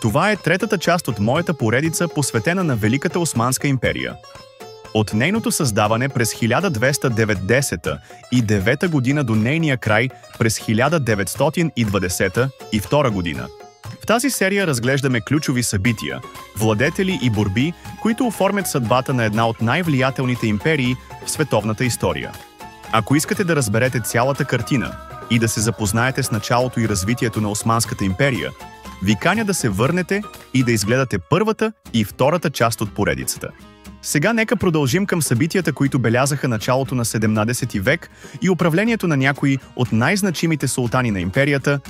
Това е третата част от моята поредица, посветена на Великата Османска империя. От нейното създаване през 1299 година до нейния край през 1922 година. В тази серия разглеждаме ключови събития, владетели и борби, които оформят съдбата на една от най-влиятелните империи в световната история. Ако искате да разберете цялата картина и да се запознаете с началото и развитието на Османската империя, ви каня да се върнете и да изгледате първата и втората част от поредицата. Сега нека продължим към събитията, които белязаха началото на 17 век и управлението на някои от най-значимите султани на империята.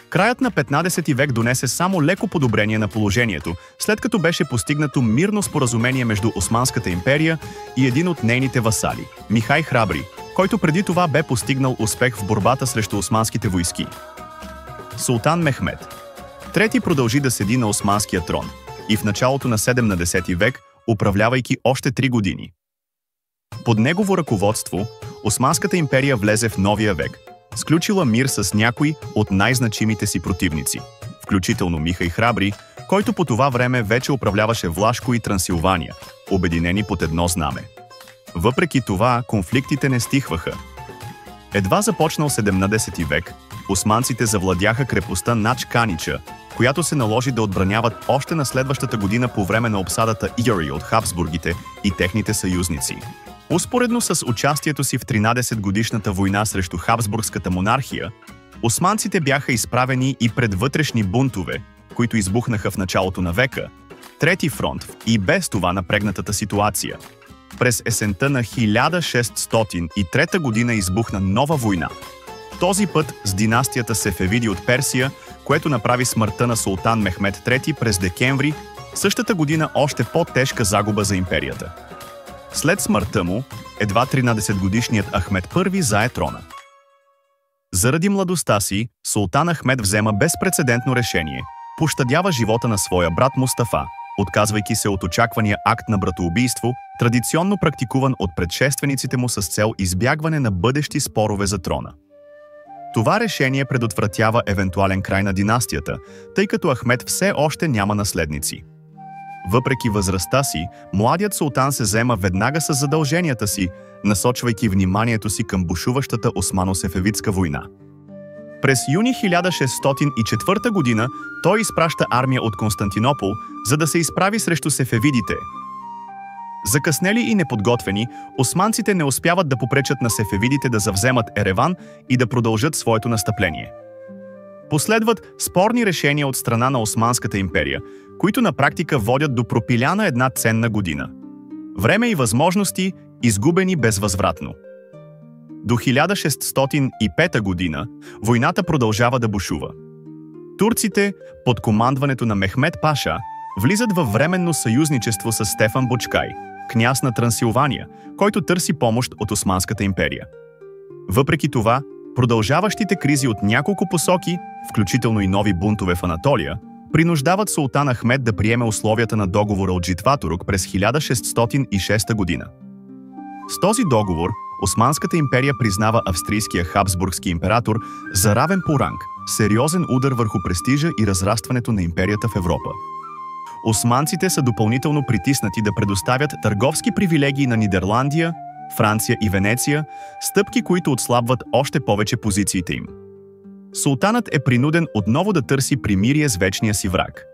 Краят на 15 век донесе само леко подобрение на положението, след като беше постигнато мирно споразумение между Османската империя и един от нейните васали – Михай Храбри, който преди това бе постигнал успех в борбата срещу османските войски. Султан Мехмед трети продължи да седи на османския трон и в началото на 17 век, управлявайки още 3 години. Под негово ръководство, Османската империя влезе в новия век, сключила мир с някои от най-значимите си противници, включително Михай Храбри, който по това време вече управляваше Влашко и Трансилвания, обединени под едно знаме. Въпреки това, конфликтите не стихваха. Едва започнал 17 век, османците завладяха крепостта Нач Канича, която се наложи да отбраняват още на следващата година по време на обсадата Иори от Хабсбургите и техните съюзници. Успоредно с участието си в 13-годишната война срещу Хабсбургската монархия, османците бяха изправени и пред вътрешни бунтове, които избухнаха в началото на века, трети фронт и без това напрегнатата ситуация. През есента на 1603 година избухна нова война. Този път с династията Сефевиди от Персия, което направи смъртта на султан Мехмед III през декември, същата година още по-тежка загуба за империята. След смъртта му, едва 13-годишният Ахмед I зае трона. Заради младостта си, султан Ахмед взема безпрецедентно решение – пощадява живота на своя брат Мустафа, отказвайки се от очаквания акт на братоубийство, традиционно практикуван от предшествениците му с цел избягване на бъдещи спорове за трона. Това решение предотвратява евентуален край на династията, тъй като Ахмед все още няма наследници. Въпреки възрастта си, младият султан се заема веднага с задълженията си, насочвайки вниманието си към бушуващата османо-сефевидска война. През юни 1604 година той изпраща армия от Константинопол, за да се изправи срещу сефевидите. Закъснели и неподготвени, османците не успяват да попречат на сефевидите да завземат Ереван и да продължат своето настъпление. Последват спорни решения от страна на Османската империя, които на практика водят до пропиляна една ценна година. Време и възможности, изгубени безвъзвратно. До 1605 година войната продължава да бушува. Турците, под командването на Мехмед Паша, влизат във временно съюзничество с Стефан Бочкай, княз на Трансилвания, който търси помощ от Османската империя. Въпреки това, продължаващите кризи от няколко посоки, включително и нови бунтове в Анатолия, принуждават султан Ахмед да приеме условията на договора от Житватурук през 1606 година. С този договор Османската империя признава австрийския хабсбургски император за равен по ранг, сериозен удар върху престижа и разрастването на империята в Европа. Османците са допълнително притиснати да предоставят търговски привилегии на Нидерландия, Франция и Венеция, стъпки, които отслабват още повече позициите им. Султанът е принуден отново да търси примирие с вечния си враг.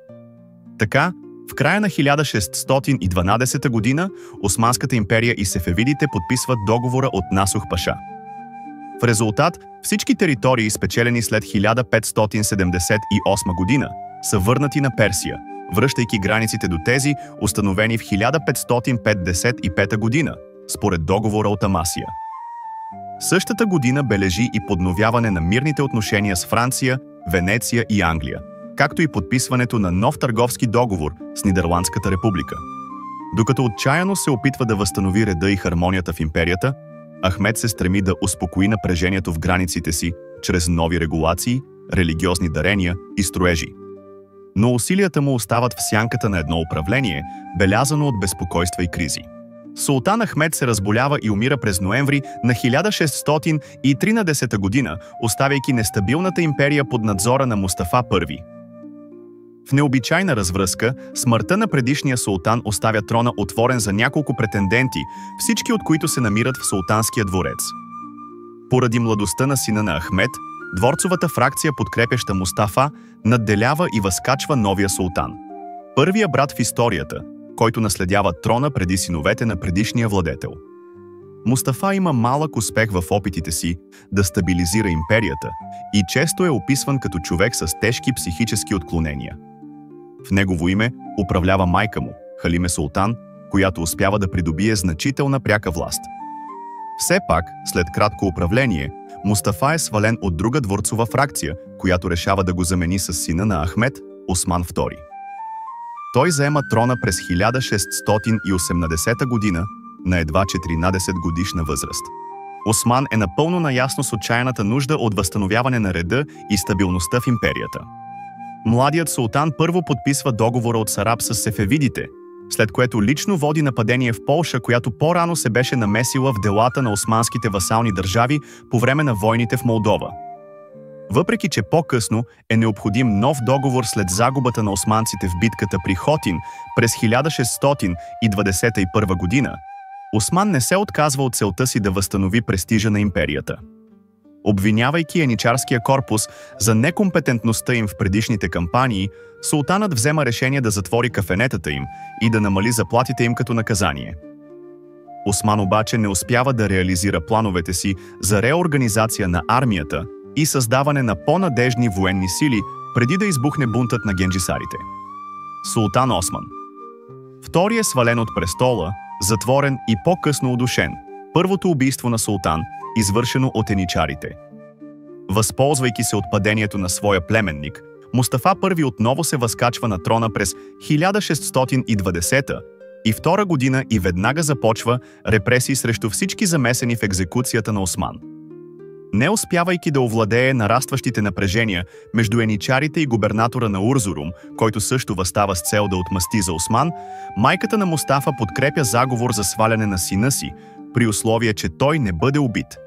Така, в края на 1612 година Османската империя и сефевидите подписват договора от Насух Паша. В резултат, всички територии, спечелени след 1578 година, са върнати на Персия, връщайки границите до тези, установени в 1555 година, според договора от Амасия. Същата година бележи и подновяване на мирните отношения с Франция, Венеция и Англия, както и подписването на нов търговски договор с Нидерландската република. Докато отчаяно се опитва да възстанови реда и хармонията в империята, Ахмед се стреми да успокои напрежението в границите си чрез нови регулации, религиозни дарения и строежи. Но усилията му остават в сянката на едно управление, белязано от безпокойства и кризи. Султан Ахмед се разболява и умира през ноември на 1613 година, оставяйки нестабилната империя под надзора на Мустафа I. В необичайна развръзка, смъртта на предишния султан оставя трона отворен за няколко претенденти, всички от които се намират в султанския дворец. Поради младостта на сина на Ахмед, дворцовата фракция, подкрепяща Мустафа, надделява и възкачва новия султан. Първия брат в историята, който наследява трона преди синовете на предишния владетел. Мустафа има малък успех в опитите си да стабилизира империята и често е описван като човек с тежки психически отклонения. В негово име управлява майка му, Халиме Султан, която успява да придобие значителна пряка власт. Все пак, след кратко управление, Мустафа е свален от друга дворцова фракция, която решава да го замени с сина на Ахмед, Осман II. Той заема трона през 1680 година на едва 14 годишна възраст. Осман е напълно наясно с отчаяната нужда от възстановяване на реда и стабилността в империята. Младият султан първо подписва договора от Сараб с сефевидите, след което лично води нападение в Полша, която по-рано се беше намесила в делата на османските васални държави по време на войните в Молдова. Въпреки че по-късно е необходим нов договор след загубата на османците в битката при Хотин през 1621 година, Осман не се отказва от целта си да възстанови престижа на империята. Обвинявайки еничарския корпус за некомпетентността им в предишните кампании, султанът взема решение да затвори кафенетата им и да намали заплатите им като наказание. Осман обаче не успява да реализира плановете си за реорганизация на армията и създаване на по-надежни военни сили, преди да избухне бунтът на генджисарите. Султан Осман. Втори е свален от престола, затворен и по-късно удушен. Първото убийство на султан, извършено от еничарите. Възползвайки се от падението на своя племенник, Мустафа I отново се възкачва на трона през 1620 година и веднага започва репресии срещу всички замесени в екзекуцията на Осман. Не успявайки да овладее нарастващите напрежения между еничарите и губернатора на Урзурум, който също въстава с цел да отмъсти за Осман, майката на Мустафа подкрепя заговор за сваляне на сина си, при условие, че той не бъде убит.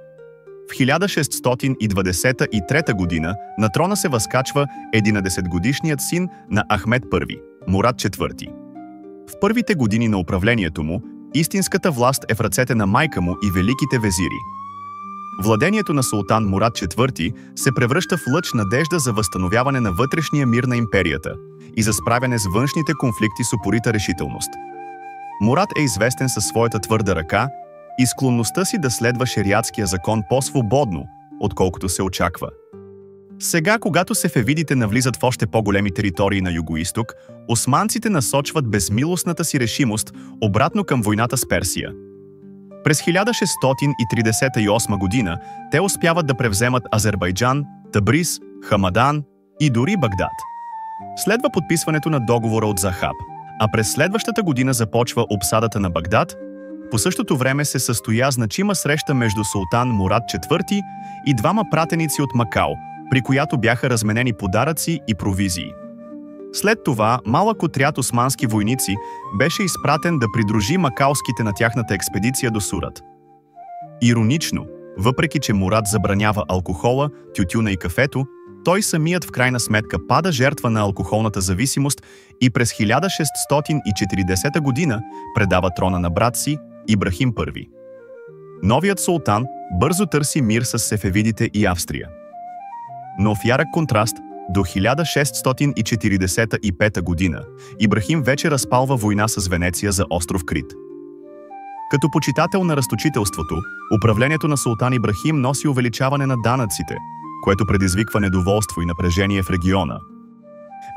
В 1623 година на трона се възкачва 11-годишният син на Ахмед I, Мурад IV. В първите години на управлението му, истинската власт е в ръцете на майка му и великите везири. Владението на султан Мурад IV се превръща в лъч надежда за възстановяване на вътрешния мир на империята и за справяне с външните конфликти с упорита решителност. Мурад е известен със своята твърда ръка и склонността си да следва шериатския закон по-свободно, отколкото се очаква. Сега, когато сефевидите навлизат в още по-големи територии на югоизток, османците насочват безмилостната си решимост обратно към войната с Персия. През 1638 година те успяват да превземат Азербайджан, Табриз, Хамадан и дори Багдад. Следва подписването на договора от Захаб, а през следващата година започва обсадата на Багдад. По същото време се състоя значима среща между султан Мурад IV и двама пратеници от Макао, при която бяха разменени подаръци и провизии. След това малък отряд османски войници беше изпратен да придружи макаоските на тяхната експедиция до Сурат. Иронично, въпреки че Мурад забранява алкохола, тютюна и кафето, той самият в крайна сметка пада жертва на алкохолната зависимост и през 1640 година предава трона на брат си Ибрахим I. Новият султан бързо търси мир с сефевидите и Австрия. Но в ярък контраст, до 1645 година Ибрахим вече разпалва война с Венеция за остров Крит. Като почитател на разточителството, управлението на султан Ибрахим носи увеличаване на данъците, което предизвиква недоволство и напрежение в региона.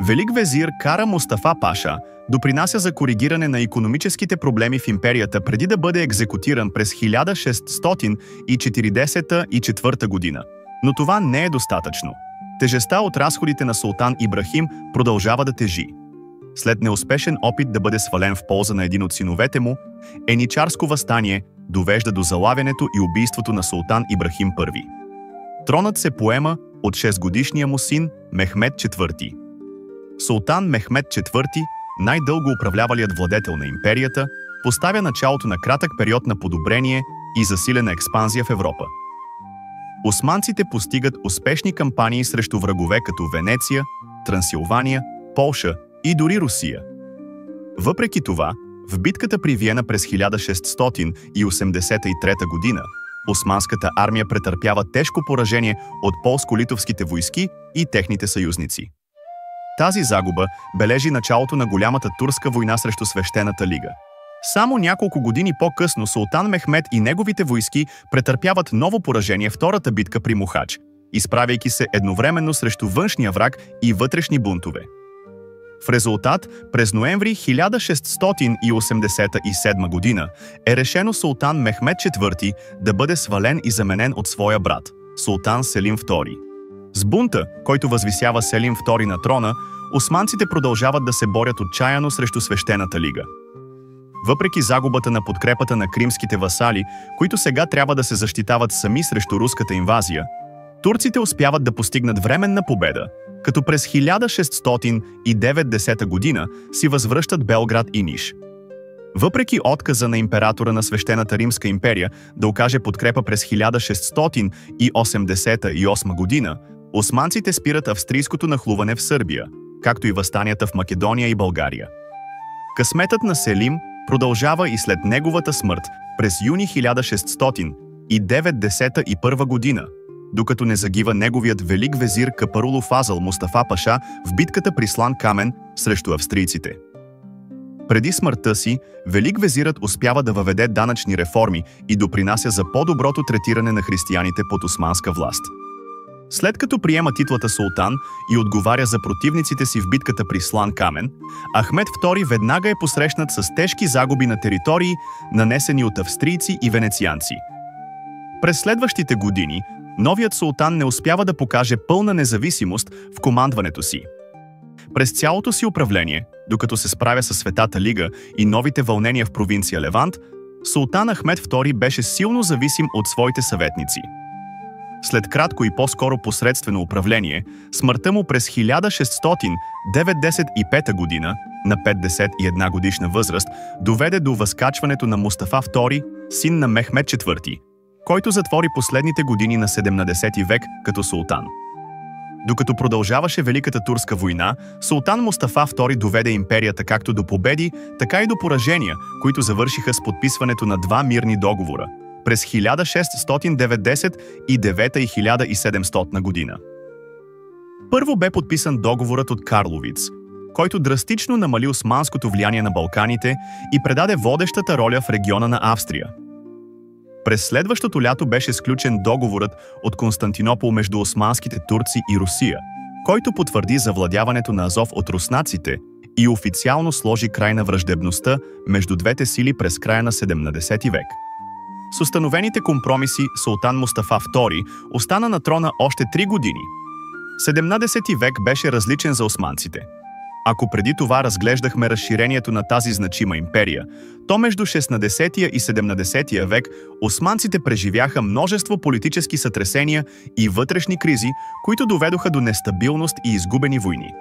Велик везир Кара Мустафа Паша допринася за коригиране на икономическите проблеми в империята преди да бъде екзекутиран през 1644 година. Но това не е достатъчно. Тежестта от разходите на султан Ибрахим продължава да тежи. След неуспешен опит да бъде свален в полза на един от синовете му, еничарско въстание довежда до залавянето и убийството на султан Ибрахим I. Тронът се поема от 6-годишния му син Мехмед IV. Султан Мехмед IV, най-дълго управлявалият владетел на империята, поставя началото на кратък период на подобрение и засилена експанзия в Европа. Османците постигат успешни кампании срещу врагове като Венеция, Трансилвания, Полша и дори Русия. Въпреки това, в битката при Виена през 1683 година, османската армия претърпява тежко поражение от полско-литовските войски и техните съюзници. Тази загуба бележи началото на голямата турска война срещу Свещената лига. Само няколко години по-късно султан Мехмед и неговите войски претърпяват ново поражение в втората битка при Мохач, изправяйки се едновременно срещу външния враг и вътрешни бунтове. В резултат, през ноември 1687 година е решено султан Мехмед IV да бъде свален и заменен от своя брат, султан Селим II. С бунта, който възвисява Селим II на трона, османците продължават да се борят отчаяно срещу Свещената лига. Въпреки загубата на подкрепата на кримските васали, които сега трябва да се защитават сами срещу руската инвазия, турците успяват да постигнат временна победа, като през 1690 година си възвръщат Белград и Ниш. Въпреки отказа на императора на Свещената Римска империя да окаже подкрепа през 1688 година, османците спират австрийското нахлуване в Сърбия, както и въстанията в Македония и България. Късметът на Селим продължава и след неговата смърт през юни 1691 година, докато не загива неговият велик везир Капарулу Фазъл Мустафа Паша в битката при Слан Камен срещу австрийците. Преди смъртта си, велик везирът успява да въведе данъчни реформи и допринася за по-доброто третиране на християните под османска власт. След като приема титлата султан и отговаря за противниците си в битката при Слан Камен, Ахмед II веднага е посрещнат с тежки загуби на територии, нанесени от австрийци и венецианци. През следващите години новият султан не успява да покаже пълна независимост в командването си. През цялото си управление, докато се справя с Светата лига и новите вълнения в провинция Левант, султан Ахмед II беше силно зависим от своите съветници. След кратко и по-скоро посредствено управление, смъртта му през 1695 година, на 51 годишна възраст, доведе до възкачването на Мустафа II, син на Мехмед IV, който затвори последните години на 17 век като султан. Докато продължаваше Великата турска война, султан Мустафа II доведе империята както до победи, така и до поражения, които завършиха с подписването на два мирни договора през 1699 и 1700 година. Първо бе подписан договорът от Карловиц, който драстично намали османското влияние на Балканите и предаде водещата роля в региона на Австрия. През следващото лято беше сключен договорът от Константинопол между османските турци и Русия, който потвърди завладяването на Азов от руснаците и официално сложи край на враждебността между двете сили през края на 17 век. С установените компромиси султан Мустафа II остана на трона още 3 години. 17 век беше различен за османците. Ако преди това разглеждахме разширението на тази значима империя, то между 16 и 17 век османците преживяха множество политически сътресения и вътрешни кризи, които доведоха до нестабилност и изгубени войни.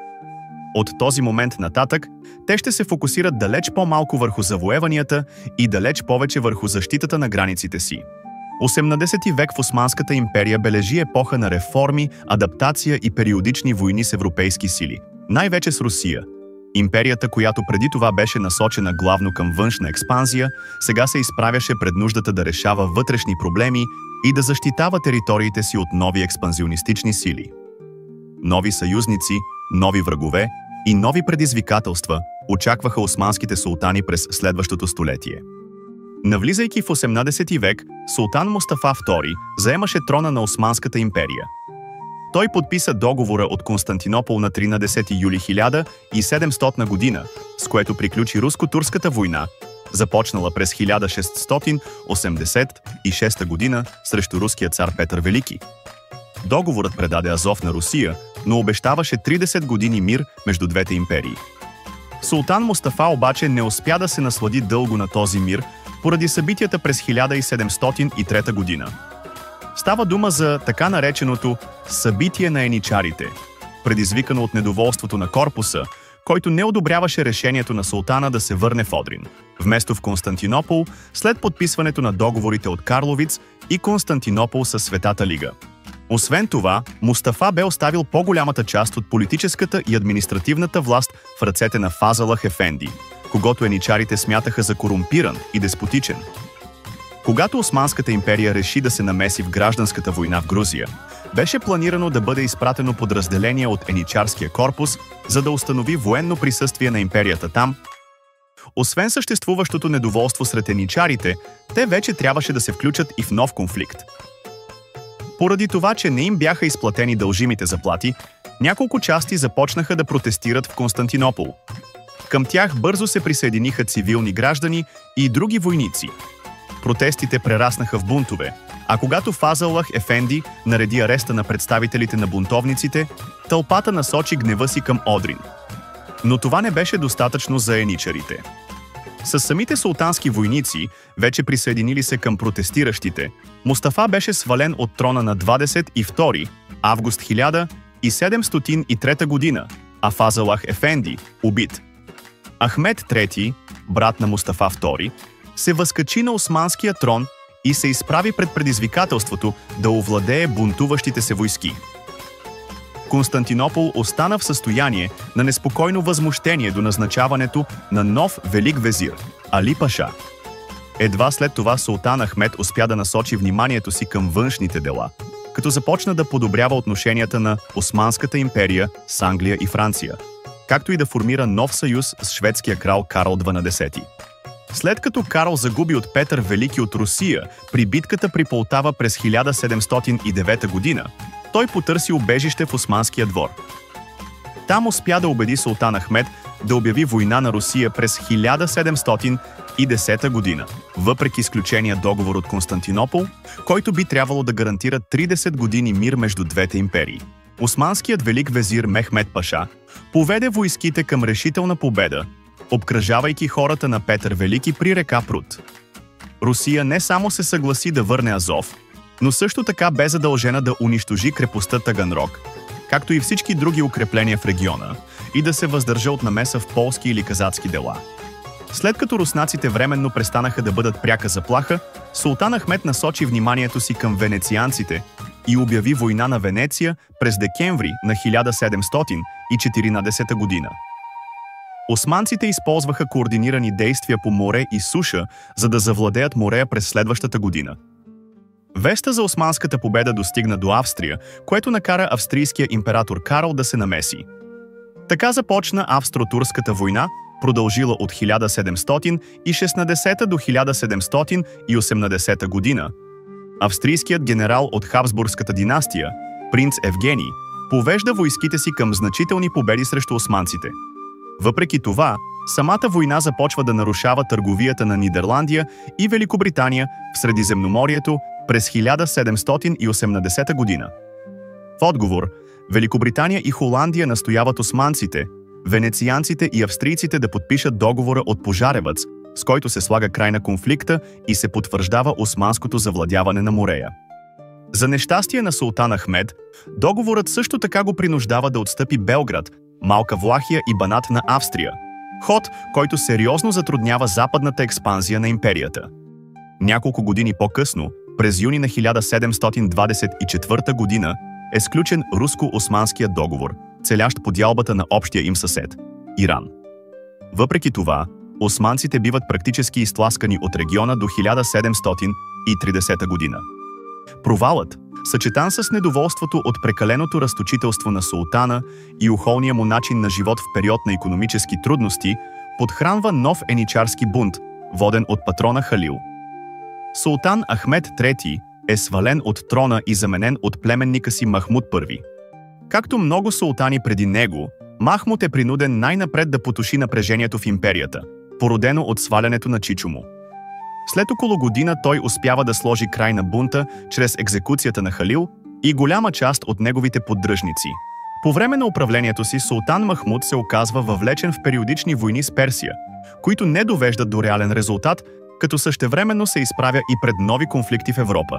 От този момент нататък, те ще се фокусират далеч по-малко върху завоеванията и далеч повече върху защитата на границите си. 18 век в Османската империя бележи епоха на реформи, адаптация и периодични войни с европейски сили, най-вече с Русия. Империята, която преди това беше насочена главно към външна експанзия, сега се изправяше пред нуждата да решава вътрешни проблеми и да защитава териториите си от нови експанзионистични сили. Нови съюзници, нови врагове и нови предизвикателства очакваха османските султани през следващото столетие. Навлизайки в 18 век, султан Мустафа II заемаше трона на Османската империя. Той подписа договора от Константинопол на 13 юли 1700 година, с което приключи руско-турската война, започнала през 1686 година срещу руския цар Петър Велики. Договорът предаде Азов на Русия, но обещаваше 30 години мир между двете империи. Султан Мустафа обаче не успя да се наслади дълго на този мир поради събитията през 1703 година. Става дума за така нареченото събитие на еничарите, предизвикано от недоволството на корпуса, който не одобряваше решението на султана да се върне в Одрин, вместо в Константинопол след подписването на договорите от Карловиц и Константинопол със Светата лига. Освен това, Мустафа бе оставил по-голямата част от политическата и административната власт в ръцете на Фазълах Ефенди, когото еничарите смятаха за корумпиран и деспотичен. Когато Османската империя реши да се намеси в гражданската война в Грузия, беше планирано да бъде изпратено подразделение от еничарския корпус, за да установи военно присъствие на империята там. Освен съществуващото недоволство сред еничарите, те вече трябваше да се включат и в нов конфликт. Поради това, че не им бяха изплатени дължимите заплати, няколко части започнаха да протестират в Константинопол. Към тях бързо се присъединиха цивилни граждани и други войници. Протестите прераснаха в бунтове, а когато Фазълах Ефенди нареди ареста на представителите на бунтовниците, тълпата насочи гнева си към Одрин. Но това не беше достатъчно за еничарите. С самите султански войници, вече присъединили се към протестиращите, Мустафа беше свален от трона на 22 август 1703 година, а Фазълах Ефенди – убит. Ахмед III, брат на Мустафа II, се възкачи на османския трон и се изправи пред предизвикателството да овладее бунтуващите се войски. Константинопол остана в състояние на неспокойно възмущение до назначаването на нов велик везир – Али Паша. Едва след това султан Ахмед успя да насочи вниманието си към външните дела, като започна да подобрява отношенията на Османската империя с Англия и Франция, както и да формира нов съюз с шведския крал Карл XII. След като Карл загуби от Петър Велики от Русия при битката при Полтава през 1709 година, той потърси убежище в Османския двор. Там успя да убеди султан Ахмед да обяви война на Русия през 1710 година, въпреки изключения договор от Константинопол, който би трябвало да гарантира 30 години мир между двете империи. Османският велик везир Мехмед Паша поведе войските към решителна победа, обкръжавайки хората на Петър Велики при река Прут. Русия не само се съгласи да върне Азов, но също така бе задължена да унищожи крепостта Таганрог, както и всички други укрепления в региона, и да се въздържа от намеса в полски или казацки дела. След като руснаците временно престанаха да бъдат пряка заплаха, султан Ахмед насочи вниманието си към венецианците и обяви война на Венеция през декември на 1714 година. Османците използваха координирани действия по море и суша, за да завладеят морея през следващата година. Веста за османската победа достигна до Австрия, което накара австрийския император Карл да се намеси. Така започна Австро-турската война, продължила от 1716 до 1718 година. Австрийският генерал от Хабсбургската династия, принц Евгений, повежда войските си към значителни победи срещу османците. Въпреки това, самата война започва да нарушава търговията на Нидерландия и Великобритания в Средиземноморието през 1780 година. В отговор, Великобритания и Холандия настояват османците, венецианците и австрийците да подпишат договора от Пожаревец, с който се слага край на конфликта и се потвърждава османското завладяване на морея. За нещастие на султан Ахмед, договорът също така го принуждава да отстъпи Белград, Малка Влахия и Банат на Австрия, ход, който сериозно затруднява западната експанзия на империята. Няколко години по-късно, през юни на 1724 година, е сключен руско-османският договор, целящ подялбата на общия им съсед – Иран. Въпреки това, османците биват практически изтласкани от региона до 1730 година. Провалът, съчетан с недоволството от прекаленото разточителство на султана и охолния му начин на живот в период на икономически трудности, подхранва нов еничарски бунт, воден от патрона Халил. Султан Ахмед III е свален от трона и заменен от племенника си Махмуд I. Както много султани преди него, Махмуд е принуден най-напред да потуши напрежението в империята, породено от свалянето на чичо му. След около година той успява да сложи край на бунта чрез екзекуцията на Халил и голяма част от неговите поддръжници. По време на управлението си султан Махмуд се оказва въвлечен в периодични войни с Персия, които не довеждат до реален резултат, като същевременно се изправя и пред нови конфликти в Европа.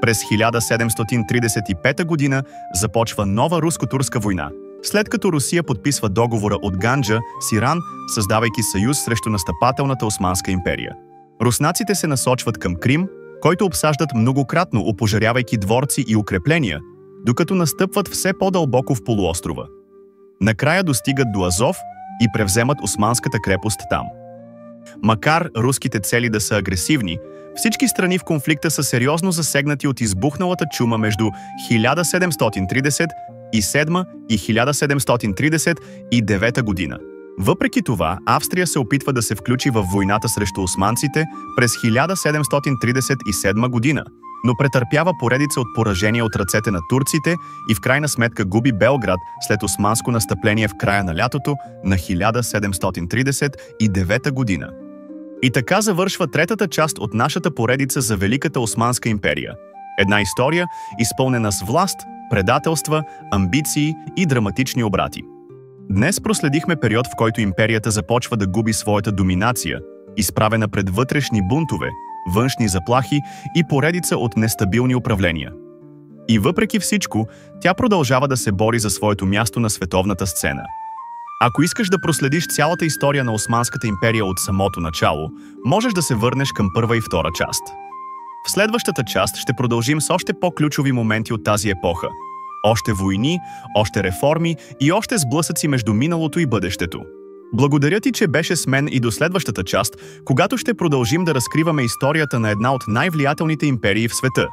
През 1735 година започва нова руско-турска война, след като Русия подписва договора от Ганджа с Иран, създавайки съюз срещу настъпателната Османска империя. Руснаците се насочват към Крим, който обсаждат многократно, опожарявайки дворци и укрепления, докато настъпват все по-дълбоко в полуострова. Накрая достигат до Азов и превземат османската крепост там. Макар руските цели да са агресивни, всички страни в конфликта са сериозно засегнати от избухналата чума между 1737 и 1739 година. Въпреки това, Австрия се опитва да се включи в войната срещу османците през 1737 година, но претърпява поредица от поражения от ръцете на турците и в крайна сметка губи Белград след османско настъпление в края на лятото на 1739 година. И така завършва третата част от нашата поредица за Великата Османска империя. Една история, изпълнена с власт, предателства, амбиции и драматични обрати. Днес проследихме период, в който империята започва да губи своята доминация, изправена пред вътрешни бунтове, външни заплахи и поредица от нестабилни управления. И въпреки всичко, тя продължава да се бори за своето място на световната сцена. Ако искаш да проследиш цялата история на Османската империя от самото начало, можеш да се върнеш към първа и втора част. В следващата част ще продължим с още по-ключови моменти от тази епоха. Още войни, още реформи и още сблъсъци между миналото и бъдещето. Благодаря ти, че беше с мен и до следващата част, когато ще продължим да разкриваме историята на една от най-влиятелните империи в света.